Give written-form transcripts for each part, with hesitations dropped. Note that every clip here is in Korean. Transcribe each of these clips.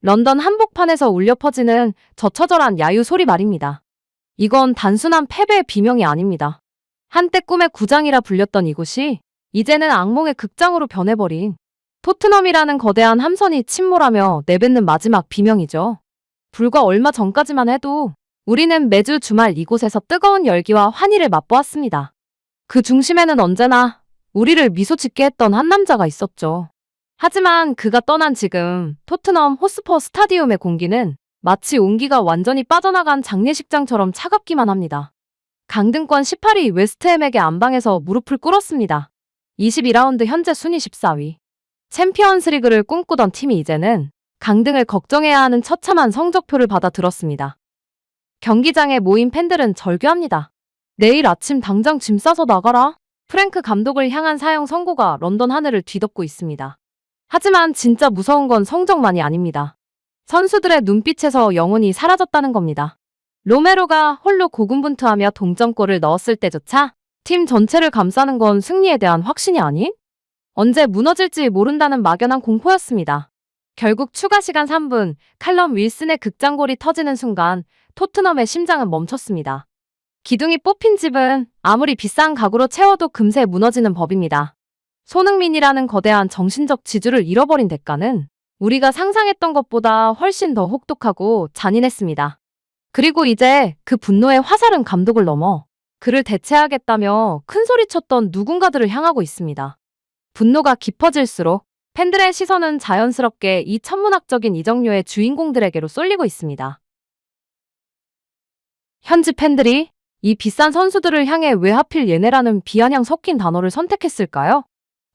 런던 한복판에서 울려 퍼지는 저 처절한 야유 소리 말입니다. 이건 단순한 패배의 비명이 아닙니다. 한때 꿈의 구장이라 불렸던 이곳이 이제는 악몽의 극장으로 변해버린 토트넘이라는 거대한 함선이 침몰하며 내뱉는 마지막 비명이죠. 불과 얼마 전까지만 해도 우리는 매주 주말 이곳에서 뜨거운 열기와 환희를 맛보았습니다. 그 중심에는 언제나 우리를 미소 짓게 했던 한 남자가 있었죠. 하지만 그가 떠난 지금 토트넘 호스퍼 스타디움의 공기는 마치 온기가 완전히 빠져나간 장례식장처럼 차갑기만 합니다. 강등권 18위 웨스트햄에게 안방에서 무릎을 꿇었습니다. 22라운드 현재 순위 14위. 챔피언스리그를 꿈꾸던 팀이 이제는 강등을 걱정해야 하는 처참한 성적표를 받아들었습니다. 경기장에 모인 팬들은 절규합니다. 내일 아침 당장 짐 싸서 나가라. 프랭크 감독을 향한 사형 선고가 런던 하늘을 뒤덮고 있습니다. 하지만 진짜 무서운 건 성적만이 아닙니다. 선수들의 눈빛에서 영혼이 사라졌다는 겁니다. 로메로가 홀로 고군분투하며 동점골을 넣었을 때조차 팀 전체를 감싸는 건 승리에 대한 확신이 아닌? 언제 무너질지 모른다는 막연한 공포였습니다. 결국 추가 시간 3분, 칼럼 윌슨의 극장골이 터지는 순간 토트넘의 심장은 멈췄습니다. 기둥이 뽑힌 집은 아무리 비싼 가구로 채워도 금세 무너지는 법입니다. 손흥민이라는 거대한 정신적 지주를 잃어버린 대가는 우리가 상상했던 것보다 훨씬 더 혹독하고 잔인했습니다. 그리고 이제 그 분노의 화살은 감독을 넘어 그를 대체하겠다며 큰소리쳤던 누군가들을 향하고 있습니다. 분노가 깊어질수록 팬들의 시선은 자연스럽게 이 천문학적인 이적료의 주인공들에게로 쏠리고 있습니다. 현지 팬들이 이 비싼 선수들을 향해 왜 하필 얘네라는 비아냥 섞인 단어를 선택했을까요?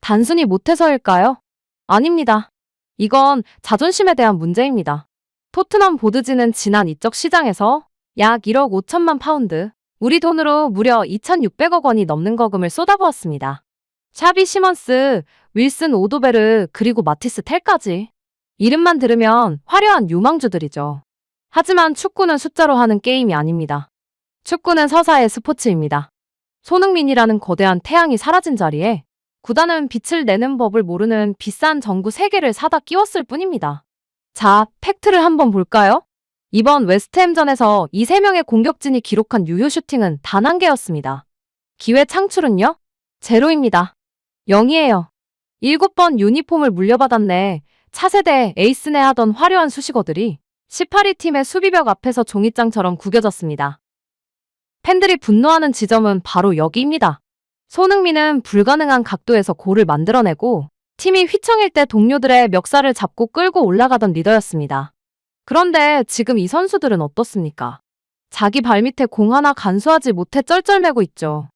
단순히 못해서일까요? 아닙니다. 이건 자존심에 대한 문제입니다. 토트넘 보드지는 지난 이적 시장에서 약 1억 5천만 파운드, 우리 돈으로 무려 2,600억 원이 넘는 거금을 쏟아부었습니다. 샤비 시먼스, 윌슨 오도베르, 그리고 마티스 텔까지. 이름만 들으면 화려한 유망주들이죠. 하지만 축구는 숫자로 하는 게임이 아닙니다. 축구는 서사의 스포츠입니다. 손흥민이라는 거대한 태양이 사라진 자리에 구단은 빛을 내는 법을 모르는 비싼 전구 3개를 사다 끼웠을 뿐입니다. 자, 팩트를 한번 볼까요? 이번 웨스트햄전에서 이 3명의 공격진이 기록한 유효 슈팅은 단 1개였습니다. 기회 창출은요? 제로입니다. 0이에요. 7번 유니폼을 물려받았네. 차세대 에이스네 하던 화려한 수식어들이 18위 팀의 수비벽 앞에서 종이장처럼 구겨졌습니다. 팬들이 분노하는 지점은 바로 여기입니다. 손흥민은 불가능한 각도에서 골을 만들어내고 팀이 휘청일 때 동료들의 멱살을 잡고 끌고 올라가던 리더였습니다. 그런데 지금 이 선수들은 어떻습니까? 자기 발밑에 공 하나 간수하지 못해 쩔쩔매고 있죠.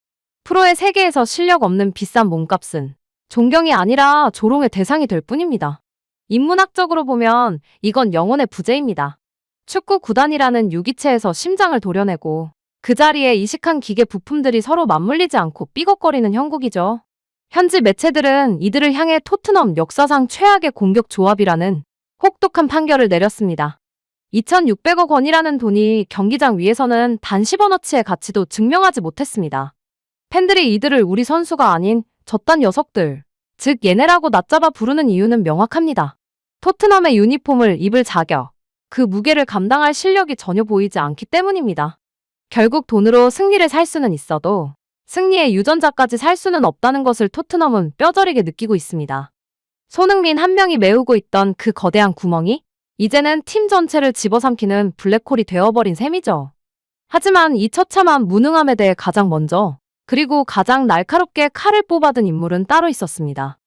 프로의 세계에서 실력 없는 비싼 몸값은 존경이 아니라 조롱의 대상이 될 뿐입니다. 인문학적으로 보면 이건 영혼의 부재입니다. 축구 구단이라는 유기체에서 심장을 도려내고 그 자리에 이식한 기계 부품들이 서로 맞물리지 않고 삐걱거리는 형국이죠. 현지 매체들은 이들을 향해 토트넘 역사상 최악의 공격 조합이라는 혹독한 판결을 내렸습니다. 2,600억 원이라는 돈이 경기장 위에서는 단 10원어치의 가치도 증명하지 못했습니다. 팬들이 이들을 우리 선수가 아닌 저딴 녀석들, 즉 얘네라고 낮잡아 부르는 이유는 명확합니다. 토트넘의 유니폼을 입을 자격, 그 무게를 감당할 실력이 전혀 보이지 않기 때문입니다. 결국 돈으로 승리를 살 수는 있어도 승리의 유전자까지 살 수는 없다는 것을 토트넘은 뼈저리게 느끼고 있습니다. 손흥민 한 명이 메우고 있던 그 거대한 구멍이 이제는 팀 전체를 집어삼키는 블랙홀이 되어버린 셈이죠. 하지만 이 처참한 무능함에 대해 가장 먼저 그리고 가장 날카롭게 칼을 뽑아든 인물은 따로 있었습니다.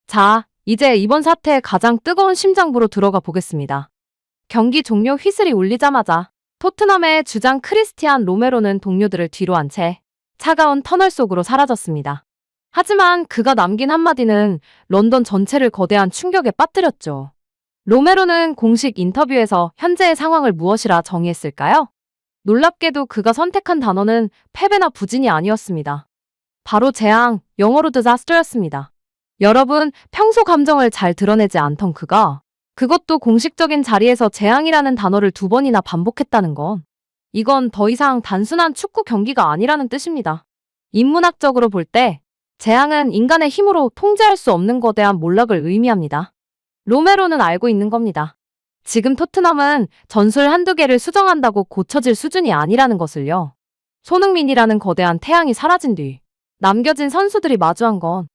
자, 이제 이번 사태의 가장 뜨거운 심장부로 들어가 보겠습니다. 경기 종료 휘슬이 울리자마자 토트넘의 주장 크리스티안 로메로는 동료들을 뒤로 한 채 차가운 터널 속으로 사라졌습니다. 하지만 그가 남긴 한마디는 런던 전체를 거대한 충격에 빠뜨렸죠. 로메로는 공식 인터뷰에서 현재의 상황을 무엇이라 정의했을까요? 놀랍게도 그가 선택한 단어는 패배나 부진이 아니었습니다. 바로 재앙, 영어로 디자스터였습니다. 여러분, 평소 감정을 잘 드러내지 않던 그가 그것도 공식적인 자리에서 재앙이라는 단어를 2번이나 반복했다는 건 이건 더 이상 단순한 축구 경기가 아니라는 뜻입니다. 인문학적으로 볼 때 재앙은 인간의 힘으로 통제할 수 없는 거대한 몰락을 의미합니다. 로메로는 알고 있는 겁니다. 지금 토트넘은 전술 한두 개를 수정한다고 고쳐질 수준이 아니라는 것을요. 손흥민이라는 거대한 태양이 사라진 뒤 남겨진 선수들이 마주한 건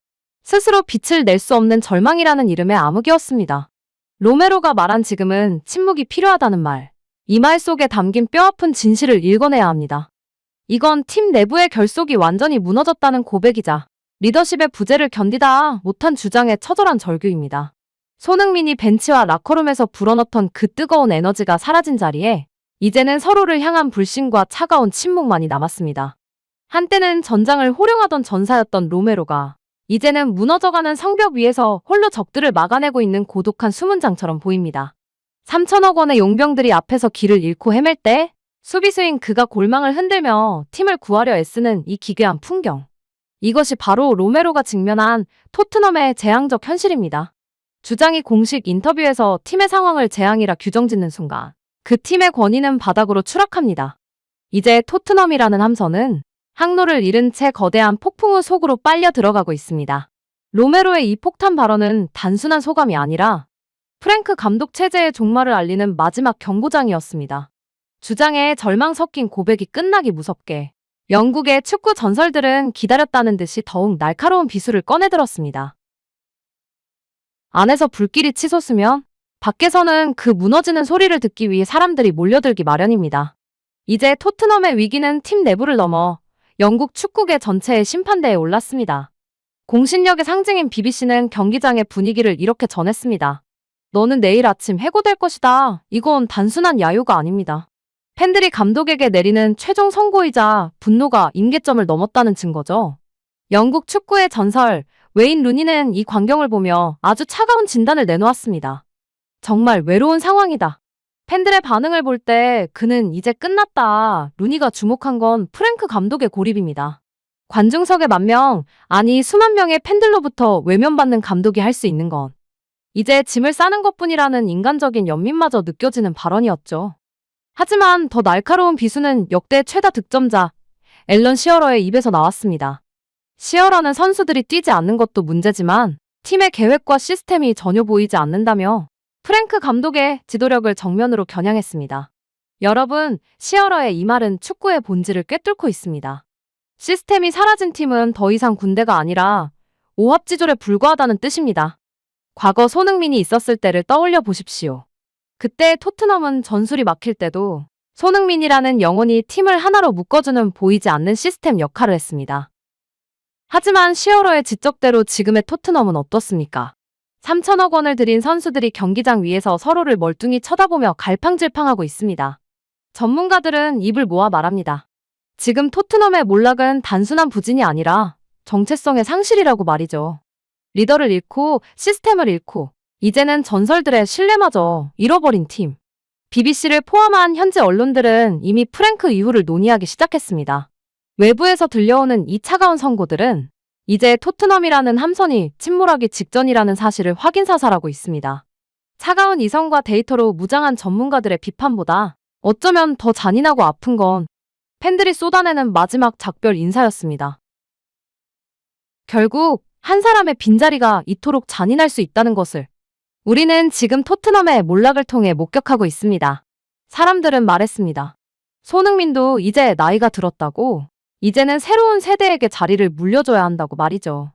스스로 빛을 낼 수 없는 절망이라는 이름의 암흑이었습니다. 로메로가 말한 지금은 침묵이 필요하다는 말, 이 말 속에 담긴 뼈아픈 진실을 읽어내야 합니다. 이건 팀 내부의 결속이 완전히 무너졌다는 고백이자 리더십의 부재를 견디다 못한 주장의 처절한 절규입니다. 손흥민이 벤치와 라커룸에서 불어넣던 그 뜨거운 에너지가 사라진 자리에 이제는 서로를 향한 불신과 차가운 침묵만이 남았습니다. 한때는 전장을 호령하던 전사였던 로메로가 이제는 무너져가는 성벽 위에서 홀로 적들을 막아내고 있는 고독한 수문장처럼 보입니다. 3천억 원의 용병들이 앞에서 길을 잃고 헤맬 때 수비수인 그가 골망을 흔들며 팀을 구하려 애쓰는 이 기괴한 풍경. 이것이 바로 로메로가 직면한 토트넘의 재앙적 현실입니다. 주장이 공식 인터뷰에서 팀의 상황을 재앙이라 규정짓는 순간 그 팀의 권위는 바닥으로 추락합니다. 이제 토트넘이라는 함선은 항로를 잃은 채 거대한 폭풍우 속으로 빨려 들어가고 있습니다. 로메로의 이 폭탄 발언은 단순한 소감이 아니라 프랭크 감독 체제의 종말을 알리는 마지막 경고장이었습니다. 주장에 절망 섞인 고백이 끝나기 무섭게 영국의 축구 전설들은 기다렸다는 듯이 더욱 날카로운 비수를 꺼내들었습니다. 안에서 불길이 치솟으면 밖에서는 그 무너지는 소리를 듣기 위해 사람들이 몰려들기 마련입니다. 이제 토트넘의 위기는 팀 내부를 넘어 영국 축구계 전체의 심판대에 올랐습니다. 공신력의 상징인 BBC는 경기장의 분위기를 이렇게 전했습니다. 너는 내일 아침 해고될 것이다. 이건 단순한 야유가 아닙니다. 팬들이 감독에게 내리는 최종 선고이자 분노가 임계점을 넘었다는 증거죠. 영국 축구의 전설 웨인 루니는 이 광경을 보며 아주 차가운 진단을 내놓았습니다. 정말 외로운 상황이다. 팬들의 반응을 볼 때 그는 이제 끝났다. 루니가 주목한 건 프랭크 감독의 고립입니다. 관중석의 10,000명, 아니 수만 명의 팬들로부터 외면받는 감독이 할 수 있는 건 이제 짐을 싸는 것뿐이라는 인간적인 연민마저 느껴지는 발언이었죠. 하지만 더 날카로운 비수는 역대 최다 득점자 앨런 시어러의 입에서 나왔습니다. 시어러는 선수들이 뛰지 않는 것도 문제지만 팀의 계획과 시스템이 전혀 보이지 않는다며 프랭크 감독의 지도력을 정면으로 겨냥했습니다. 여러분, 시어러의 이 말은 축구의 본질을 꿰뚫고 있습니다. 시스템이 사라진 팀은 더 이상 군대가 아니라 오합지졸에 불과하다는 뜻입니다. 과거 손흥민이 있었을 때를 떠올려 보십시오. 그때 토트넘은 전술이 막힐 때도 손흥민이라는 영혼이 팀을 하나로 묶어주는 보이지 않는 시스템 역할을 했습니다. 하지만 시어러의 지적대로 지금의 토트넘은 어떻습니까? 3천억 원을 들인 선수들이 경기장 위에서 서로를 멀뚱히 쳐다보며 갈팡질팡하고 있습니다. 전문가들은 입을 모아 말합니다. 지금 토트넘의 몰락은 단순한 부진이 아니라 정체성의 상실이라고 말이죠. 리더를 잃고 시스템을 잃고 이제는 전설들의 신뢰마저 잃어버린 팀. BBC를 포함한 현지 언론들은 이미 프랭크 이후를 논의하기 시작했습니다. 외부에서 들려오는 이 차가운 선고들은 이제 토트넘이라는 함선이 침몰하기 직전이라는 사실을 확인사살하고 있습니다. 차가운 이성과 데이터로 무장한 전문가들의 비판보다 어쩌면 더 잔인하고 아픈 건 팬들이 쏟아내는 마지막 작별 인사였습니다. 결국 한 사람의 빈자리가 이토록 잔인할 수 있다는 것을 우리는 지금 토트넘의 몰락을 통해 목격하고 있습니다. 사람들은 말했습니다. 손흥민도 이제 나이가 들었다고, 이제는 새로운 세대에게 자리를 물려줘야 한다고 말이죠.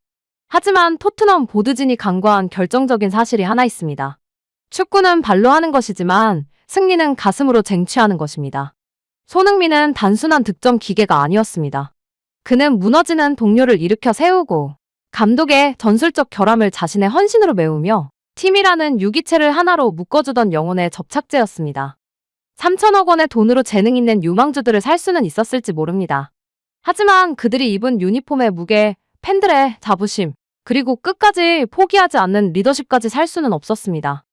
하지만 토트넘 보드진이 간과한 결정적인 사실이 하나 있습니다. 축구는 발로 하는 것이지만 승리는 가슴으로 쟁취하는 것입니다. 손흥민은 단순한 득점 기계가 아니었습니다. 그는 무너지는 동료를 일으켜 세우고 감독의 전술적 결함을 자신의 헌신으로 메우며 팀이라는 유기체를 하나로 묶어주던 영혼의 접착제였습니다. 3천억 원의 돈으로 재능 있는 유망주들을 살 수는 있었을지 모릅니다. 하지만 그들이 입은 유니폼의 무게, 팬들의 자부심, 그리고 끝까지 포기하지 않는 리더십까지 살 수는 없었습니다.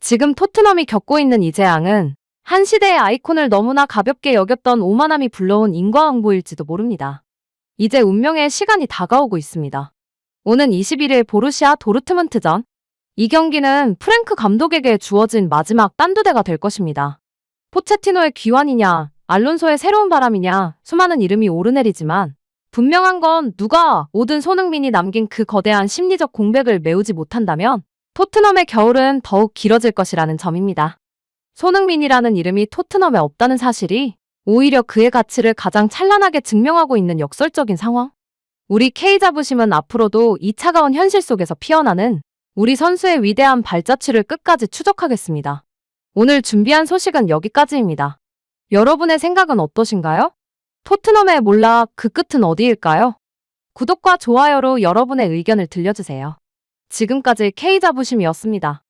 지금 토트넘이 겪고 있는 이 재앙은 한 시대의 아이콘을 너무나 가볍게 여겼던 오만함이 불러온 인과응보일지도 모릅니다. 이제 운명의 시간이 다가오고 있습니다. 오는 21일 보루시아 도르트문트전. 이 경기는 프랭크 감독에게 주어진 마지막 딴두대가 될 것입니다. 포체티노의 귀환이냐, 알론소의 새로운 바람이냐, 수많은 이름이 오르내리지만 분명한 건 누가 오든 손흥민이 남긴 그 거대한 심리적 공백을 메우지 못한다면 토트넘의 겨울은 더욱 길어질 것이라는 점입니다. 손흥민이라는 이름이 토트넘에 없다는 사실이 오히려 그의 가치를 가장 찬란하게 증명하고 있는 역설적인 상황. 우리 K 자부심은 앞으로도 이 차가운 현실 속에서 피어나는 우리 선수의 위대한 발자취를 끝까지 추적하겠습니다. 오늘 준비한 소식은 여기까지입니다. 여러분의 생각은 어떠신가요? 토트넘의 몰라 그 끝은 어디일까요? 구독과 좋아요로 여러분의 의견을 들려주세요. 지금까지 K 자부심이었습니다.